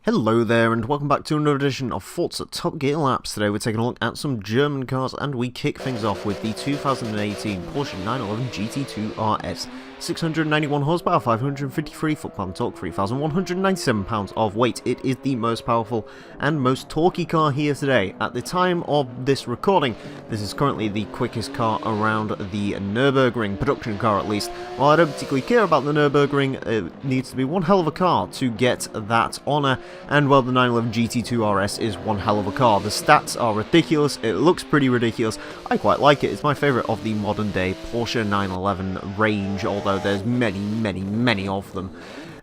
Hello there and welcome back to another edition of Forza Top Gear Laps. Today we're taking a look at some German cars and we kick things off with the 2018 Porsche 911 GT2 RS. 691 horsepower, 553 foot-pound torque, 3,197 pounds of weight. It is the most powerful and most torquey car here today. At the time of this recording, this is currently the quickest car around the Nürburgring, production car at least. While I don't particularly care about the Nürburgring, it needs to be one hell of a car to get that honour, and well, the 911 GT2 RS is one hell of a car. The stats are ridiculous, it looks pretty ridiculous, I quite like it. It's my favourite of the modern day Porsche 911 range, although there's many of them.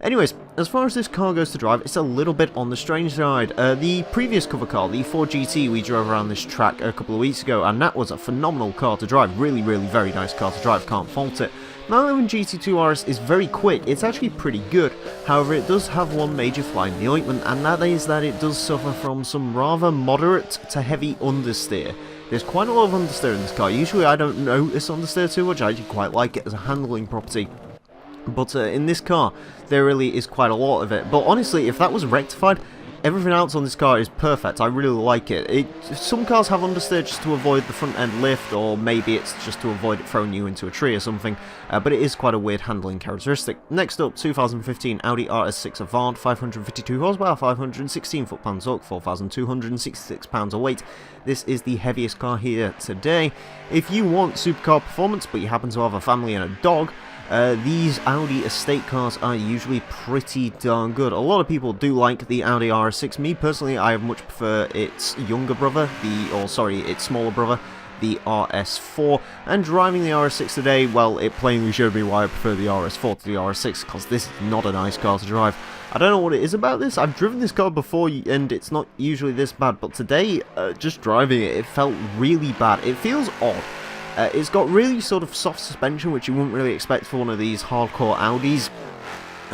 Anyways, as far as this car goes to drive, it's a little bit on the strange side. The previous cover car, the Ford GT, we drove around this track a couple of weeks ago, and that was a phenomenal car to drive. Really very nice car to drive, can't fault it. 911 GT2 RS is very quick, it's actually pretty good. However, it does have one major fly in the ointment, and that is that it does suffer from some rather moderate to heavy understeer. There's quite a lot of understeer in this car. Usually I don't notice understeer too much, I actually quite like it as a handling property. But in this car, there really is quite a lot of it. But honestly, if that was rectified, everything else on this car is perfect. I really like it. Some cars have understeer just to avoid the front end lift, or maybe it's just to avoid it throwing you into a tree or something, but it is quite a weird handling characteristic. Next up, 2015 Audi RS6 Avant, 552 horsepower, 516 foot-pound torque, 4,266 pounds of weight. This is the heaviest car here today. If you want supercar performance, but you happen to have a family and a dog, these Audi estate cars are usually pretty darn good. A lot of people do like the Audi RS6. Me personally, I much prefer its younger brother, its smaller brother, the RS4. And driving the RS6 today, well, it plainly showed me why I prefer the RS4 to the RS6, because this is not a nice car to drive. I don't know what it is about this. I've driven this car before and it's not usually this bad, but today, just driving it, it felt really bad. It feels odd. It's got really sort of soft suspension, which you wouldn't really expect for one of these hardcore Audis,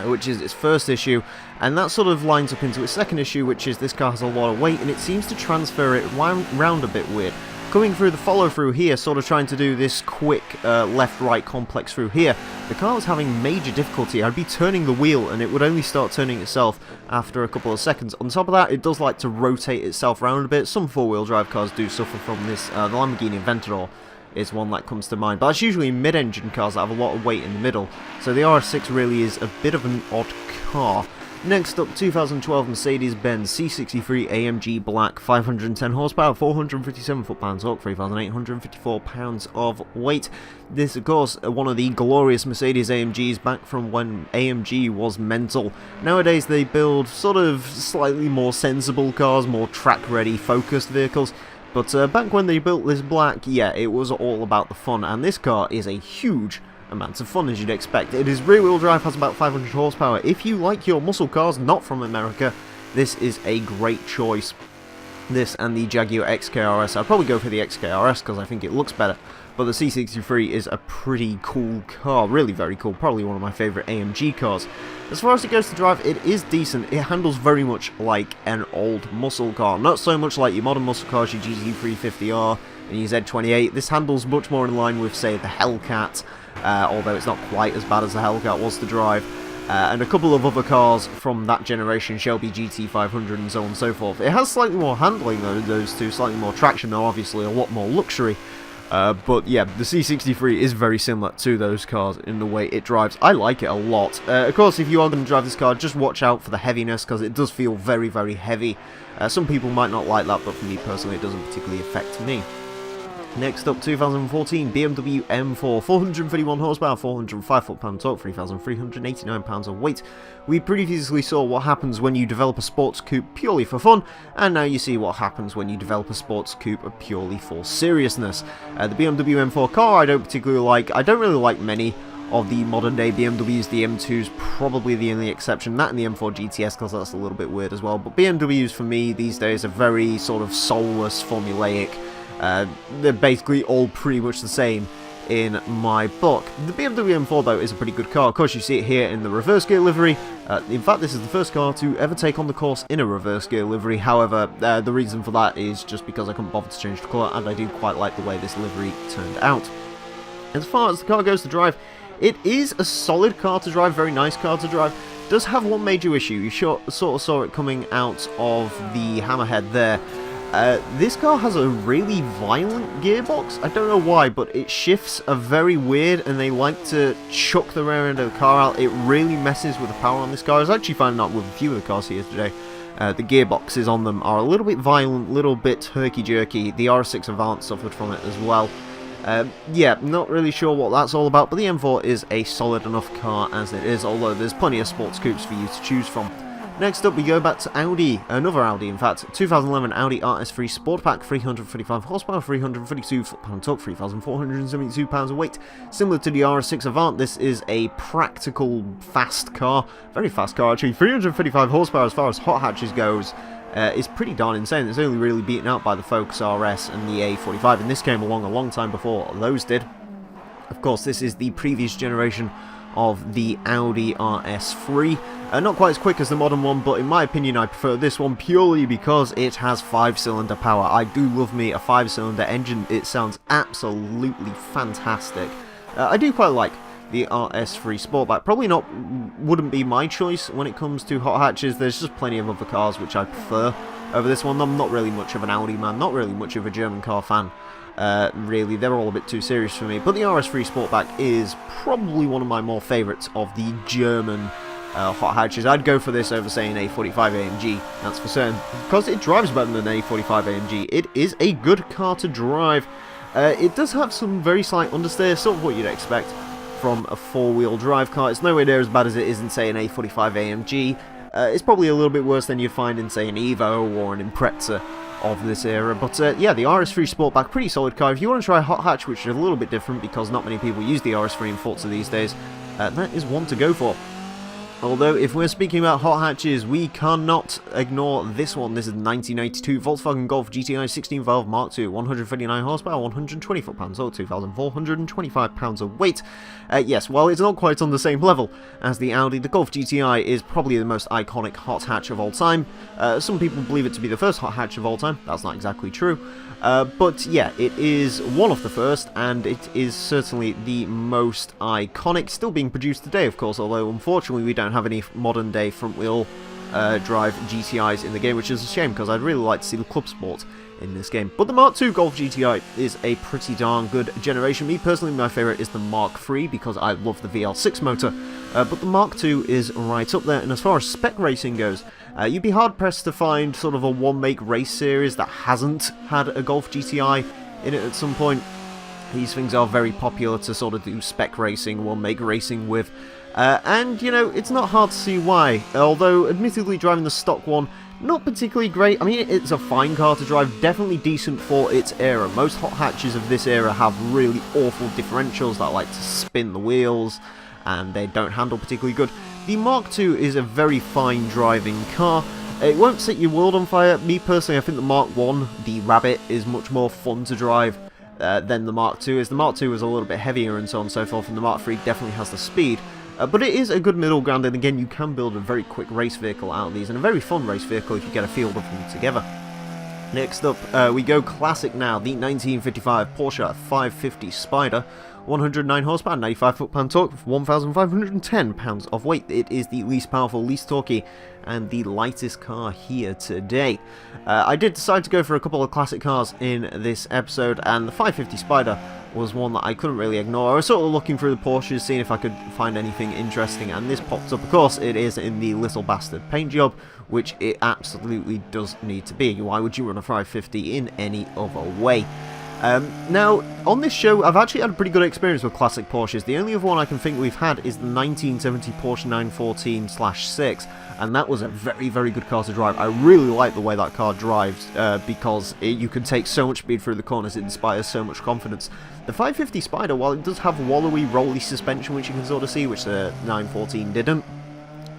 which is its first issue, and that sort of lines up into its second issue, which is this car has a lot of weight, and it seems to transfer it round a bit weird. Coming through the follow-through here, sort of trying to do this quick left-right complex through here, the car was having major difficulty. I'd be turning the wheel, and it would only start turning itself after a couple of seconds. On top of that, it does like to rotate itself around a bit. Some four-wheel drive cars do suffer from this. The Lamborghini Aventador is one that comes to mind, but it's usually mid-engine cars that have a lot of weight in the middle, so the RS6 really is a bit of an odd car. Next up, 2012 Mercedes-Benz C63 AMG Black, 510 horsepower, 457 foot-pound torque, 3,854 pounds of weight. This, of course, one of the glorious Mercedes AMGs back from when AMG was mental. Nowadays they build sort of slightly more sensible cars, more track-ready, focused vehicles. But back when they built this Black, yeah, it was all about the fun, and this car is a huge amount of fun, as you'd expect. It is rear-wheel drive, has about 500 horsepower. If you like your muscle cars not from America, this is a great choice. This and the Jaguar XKRS. I'd probably go for the XKRS because I think it looks better, but the C63 is a pretty cool car, really very cool, probably one of my favourite AMG cars. As far as it goes to drive, it is decent. It handles very much like an old muscle car, not so much like your modern muscle cars, your GT350R and your Z28. This handles much more in line with, say, the Hellcat, although it's not quite as bad as the Hellcat was to drive. And a couple of other cars from that generation, Shelby GT500 and so on and so forth. It has slightly more handling though, those two, slightly more traction, though obviously a lot more luxury. But yeah, the C63 is very similar to those cars in the way it drives. I like it a lot. Of course, if you are going to drive this car, just watch out for the heaviness, because it does feel very heavy. Some people might not like that, but for me personally, it doesn't particularly affect me. Next up, 2014 BMW M4, 431 horsepower, 405 foot-pound torque, 3,389 pounds of weight. We previously saw what happens when you develop a sports coupe purely for fun, and now you see what happens when you develop a sports coupe purely for seriousness. The BMW M4 car I don't particularly like. I don't really like many of the modern day BMWs. The M2's probably the only exception, that and the M4 GTS, because that's a little bit weird as well. But BMWs for me these days are very sort of soulless, formulaic. They're basically all pretty much the same in my book. The BMW M4 though is a pretty good car. Of course, you see it here in the reverse gear livery. In fact, this is the first car to ever take on the course in a reverse gear livery. However, the reason for that is just because I couldn't bother to change the colour, and I do quite like the way this livery turned out. As far as the car goes to drive, it is a solid car to drive, very nice car to drive. does have one major issue. You sort of saw it coming out of the hammerhead there. This car has a really violent gearbox. I don't know why, but its shifts are very weird, and they like to chuck the rear end of the car out. It really messes with the power on this car. I was actually finding out with a few of the cars here today. The gearboxes on them are a little bit violent, a little bit herky-jerky. The RS6 Avant suffered from it as well. Yeah, not really sure what that's all about, but the M4 is a solid enough car as it is, although there's plenty of sports coupes for you to choose from. Next up, we go back to Audi, another Audi in fact, 2011 Audi RS3 Sportback, 335 horsepower, 332 foot-pound torque, 3,472 pounds of weight. Similar to the RS6 Avant, this is a practical, fast car, very fast car actually, 335 horsepower as far as hot hatches goes. Is pretty darn insane. It's only really beaten out by the Focus RS and the A45, and this came along a long time before those did. Of course, this is the previous generation of the Audi RS3. Not quite as quick as the modern one, but in my opinion I prefer this one purely because it has 5-cylinder power. I do love me a 5-cylinder engine. It sounds absolutely fantastic. I do quite like the RS3 Sportback. Probably wouldn't be my choice when it comes to hot hatches. There's just plenty of other cars which I prefer over this one. I'm not really much of an Audi man, not really much of a German car fan. Really, they're all a bit too serious for me. But the RS3 Sportback is probably one of my more favourites of the German hot hatches. I'd go for this over, say, an A45 AMG, that's for certain, because it drives better than an A45 AMG. It is a good car to drive. It does have some very slight understeer, sort of what you'd expect from a four-wheel drive car. It's nowhere near as bad as it is in, say, an A45 AMG. It's probably a little bit worse than you'd find in, say, an Evo or an Impreza of this era. But yeah, the RS3 Sportback, pretty solid car. If you want to try a hot hatch, which is a little bit different because not many people use the RS3 in Forza these days, that is one to go for. Although, if we're speaking about hot hatches, we cannot ignore this one. This is the 1992 Volkswagen Golf GTI 16-valve Mark II, 139 horsepower, 120 foot-pounds, or 2,425 pounds of weight. Yes, while it's not quite on the same level as the Audi, the Golf GTI is probably the most iconic hot hatch of all time. Some people believe it to be the first hot hatch of all time. That's not exactly true. But yeah, it is one of the first, and it is certainly the most iconic, still being produced today, of course, although unfortunately we don't have any modern-day front-wheel drive GTIs in the game, which is a shame, because I'd really like to see the Club Sport in this game. But the Mark II Golf GTI is a pretty darn good generation. Me, personally, my favourite is the Mark III, because I love the VL6 motor, but the Mark II is right up there, and as far as spec racing goes, you'd be hard-pressed to find sort of a one-make race series that hasn't had a Golf GTI in it at some point. These things are very popular to sort of do spec racing, one-make racing with. And, you know, it's not hard to see why. Although, admittedly, driving the stock one, not particularly great. I mean, it's a fine car to drive, definitely decent for its era. Most hot hatches of this era have really awful differentials that like to spin the wheels, and they don't handle particularly good. The Mark II is a very fine driving car. It won't set your world on fire. Me personally, I think the Mark I, the Rabbit, is much more fun to drive than the Mark II is. The Mark II is a little bit heavier and so on and so forth, and the Mark III definitely has the speed. But it is a good middle ground, and again, you can build a very quick race vehicle out of these, and a very fun race vehicle if you get a field of them together. Next up, we go classic now, the 1955 Porsche 550 Spider. 109 horsepower, 95 foot-pound torque, 1,510 pounds of weight. It is the least powerful, least torquey, and the lightest car here today. I did decide to go for a couple of classic cars in this episode, and the 550 Spider was one that I couldn't really ignore. I was sort of looking through the Porsches, seeing if I could find anything interesting, and this popped up. Of course, it is in the little bastard paint job, which it absolutely does need to be. Why would you run a 550 in any other way? Now, on this show, I've actually had a pretty good experience with classic Porsches. The only other one I can think we've had is the 1970 Porsche 914/6, and that was a very, very good car to drive. I really like the way that car drives, because you can take so much speed through the corners, it inspires so much confidence. The 550 Spider, while it does have wallowy, rolly suspension, which you can sort of see, which the 914 didn't,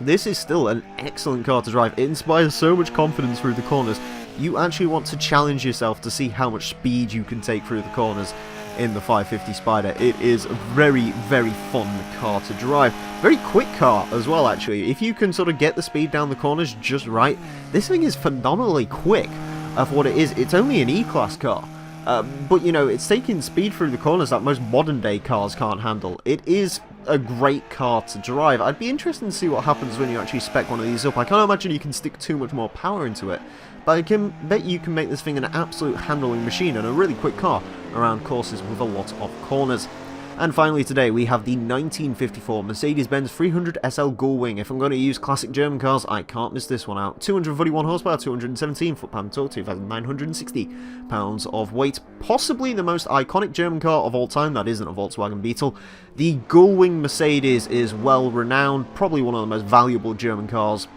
this is still an excellent car to drive. It inspires so much confidence through the corners. You actually want to challenge yourself to see how much speed you can take through the corners in the 550 Spider. It is a very, very fun car to drive. Very quick car as well, actually. If you can sort of get the speed down the corners just right, this thing is phenomenally quick for what it is. It's only an E-Class car. But, you know, it's taking speed through the corners that most modern-day cars can't handle. It is a great car to drive. I'd be interested to see what happens when you actually spec one of these up. I can't imagine you can stick too much more power into it, but I can bet you can make this thing an absolute handling machine and a really quick car around courses with a lot of corners. And finally today we have the 1954 Mercedes-Benz 300 SL Gullwing. If I'm going to use classic German cars, I can't miss this one out. 241 horsepower, 217 foot-pound torque, 2,960 pounds of weight. Possibly the most iconic German car of all time that isn't a Volkswagen Beetle. The Gullwing Mercedes is well renowned, probably one of the most valuable German cars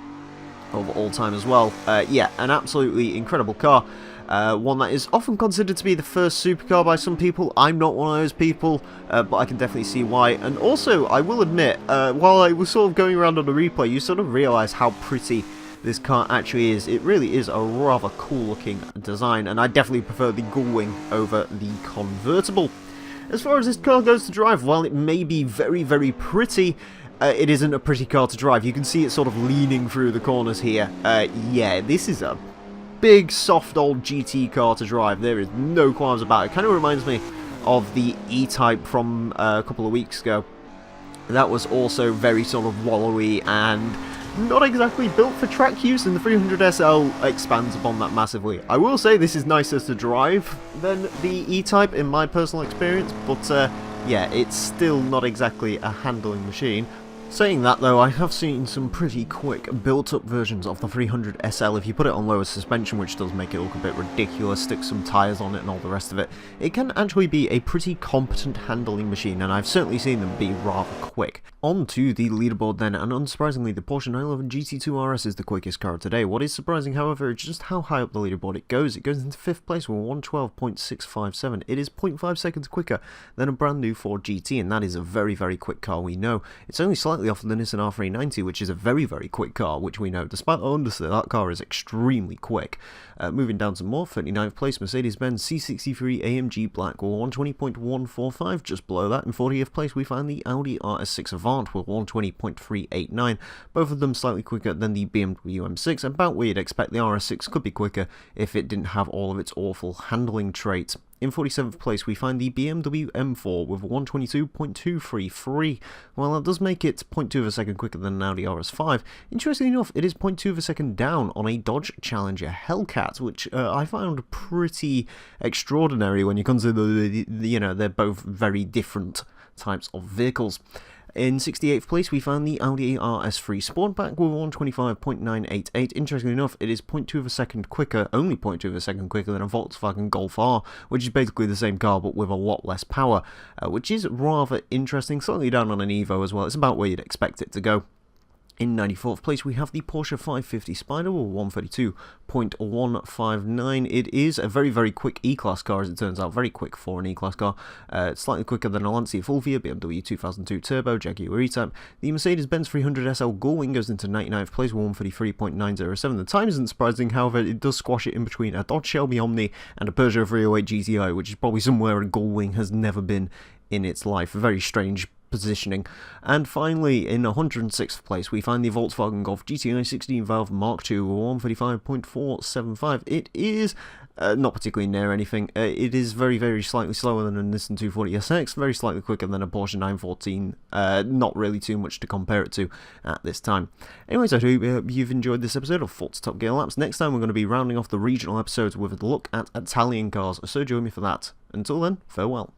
of all time as well. Yeah, an absolutely incredible car. One that is often considered to be the first supercar by some people. I'm not one of those people, but I can definitely see why. And also, I will admit, while I was sort of going around on the replay, you sort of realise how pretty this car actually is. It really is a rather cool looking design, and I definitely prefer the Gullwing over the convertible. As far as this car goes to drive, while it may be very, very pretty, it isn't a pretty car to drive. You can see it sort of leaning through the corners here. Yeah, this is a big, soft old GT car to drive. There is no qualms about it. Kind of reminds me of the E-Type from a couple of weeks ago. That was also very sort of wallowy and not exactly built for track use, and the 300 SL expands upon that massively. I will say this is nicer to drive than the E-Type in my personal experience, but yeah, it's still not exactly a handling machine. Saying that though, I have seen some pretty quick built-up versions of the 300 SL. If you put it on lower suspension, which does make it look a bit ridiculous, stick some tyres on it and all the rest of it, it can actually be a pretty competent handling machine, and I've certainly seen them be rather quick. On to the leaderboard then, and unsurprisingly the Porsche 911 GT2 RS is the quickest car today. What is surprising, however, is just how high up the leaderboard it goes. It goes into 5th place with 112.657. It is 0.5 seconds quicker than a brand new Ford GT, and that is a very, very quick car, we know. It's only slightly off the Nissan R390, which is a very, very quick car, which we know. Despite the understate, that car is extremely quick. Moving down some more, 39th place, Mercedes-Benz C63 AMG Black with 120.145. Just below that, in 40th place, we find the Audi RS6 Avant with 120.389. Both of them slightly quicker than the BMW M6, about where you'd expect. The RS6 could be quicker if it didn't have all of its awful handling traits. In 47th place, we find the BMW M4 with 122.233. While that does make it 0.2 of a second quicker than an Audi RS5, interestingly enough, it is 0.2 of a second down on a Dodge Challenger Hellcat, which I found pretty extraordinary when you consider, you know, they're both very different types of vehicles. In 68th place, we found the Audi RS3 Sportback with 125.988. Interestingly enough, it is 0.2 of a second quicker, only 0.2 of a second quicker than a Volkswagen Golf R, which is basically the same car but with a lot less power, which is rather interesting. Slightly down on an Evo as well. It's about where you'd expect it to go. In 94th place, we have the Porsche 550 Spider with 132.159. It is a very, very quick E-Class car, as it turns out. Very quick for an E-Class car. Slightly quicker than a Lancia Fulvia, BMW 2002 Turbo, Jaguar E-Type. The Mercedes-Benz 300 SL Gullwing goes into 99th place with 133.907. The time isn't surprising, however, it does squash it in between a Dodge Shelby Omni and a Peugeot 308 GTI, which is probably somewhere a Gullwing has never been in its life. A very strange positioning. And finally, in 106th place, we find the Volkswagen Golf GTI 16-valve Mark II with 135.475. It is not particularly near anything. It is very, very slightly slower than a Nissan 240SX, very slightly quicker than a Porsche 914. Not really too much to compare it to at this time. Anyways, I hope you've enjoyed this episode of Forza Top Gear Laps. Next time, we're going to be rounding off the regional episodes with a look at Italian cars, so join me for that. Until then, farewell.